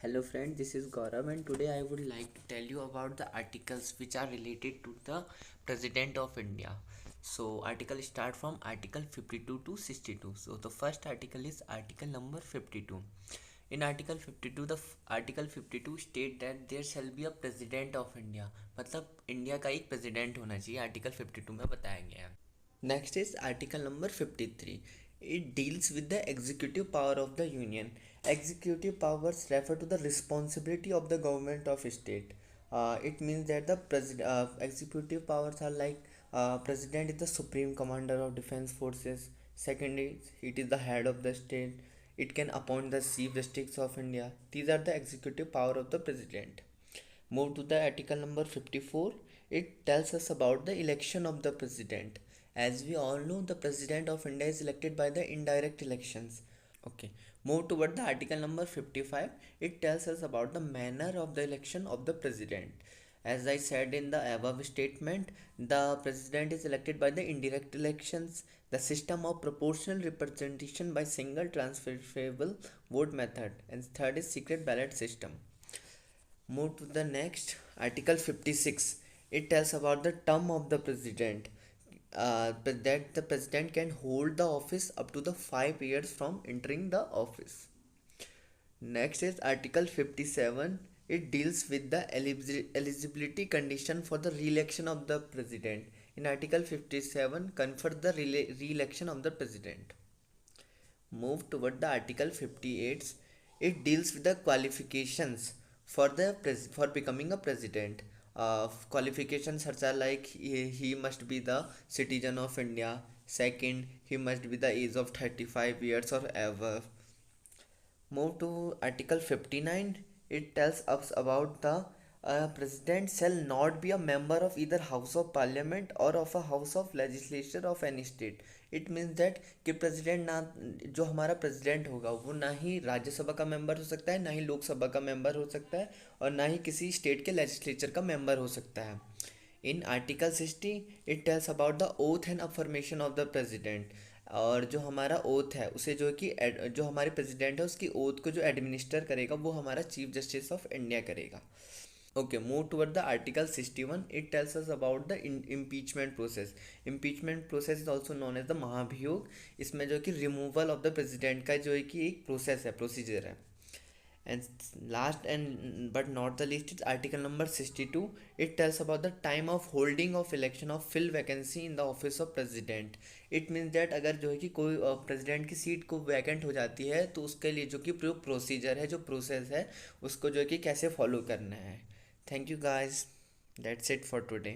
Hello friend, this is Gaurav and today I would like to tell you about the articles which are related to the President of India. So article start from article 52 to 62. So the first article is article number 52. In article 52 article 52 state that there shall be a president of India. मतलब India का एक president होना चाहिए article 52 में बताया गया है. Next is article number 53. It deals with the executive power of the union. Executive powers refer to the responsibility of the government of state. It means that the executive powers are like president is the supreme commander of defense forces. Second is it is the head of the state. It can appoint the chief justice of India. These are the executive power of the president. Move to the article number 54. It tells us about the election of the president. As we all know, the president of India is elected by the indirect elections. Okay, move toward the article number 55. It tells us about the manner of the election of the president. As I said in the above statement, the president is elected by the indirect elections, the system of proportional representation by single transferable vote method, and third is secret ballot system. Move to the next article 56. It tells about the term of the president. But that the president can hold the office up to the 5 years from entering the office. Next is article 57. It deals with the eligibility condition for the re-election of the president. In article 57 confers the re-election of the president. Move toward the article 58. It deals with the qualifications for the for becoming a president. Qualifications such as like he must be the citizen of India. Second, he must be the age of 35 years or above. Move to article 59. It tells us about the president shall not be a member of either house of parliament or of a house of legislature of any state. It means that कि president ना जो हमारा president होगा वो ना ही राज्यसभा का member हो सकता है, ना ही लोकसभा का मेंबर हो सकता है, और ना ही किसी स्टेट के लेजिस्लेचर का मेंबर हो सकता है. In article 60 it tells about the oath and affirmation of the president. और जो हमारा ओथ है उसे जो कि जो हमारे प्रेसिडेंट है उसकी ओथ को जो एडमिनिस्टर करेगा वो हमारा चीफ जस्टिस ऑफ इंडिया करेगा. Okay, move toward the article 61. It tells us about the impeachment process. Impeachment process is also known as the महाभियोग. इसमें जो कि रिमूवल ऑफ द प्रेसिडेंट का जो है कि एक प्रोसेस है, प्रोसीजर है. And last and but not the least is article number 62. It tells about the time of holding of election of fill vacancy in the office of president. It means that अगर जो है कि कोई president की seat को vacant हो जाती है तो उसके लिए जो कि प्रोसीजर है, जो प्रोसेस है, उसको जो है कि कैसे फॉलो करना है. Thank you guys. That's it for today.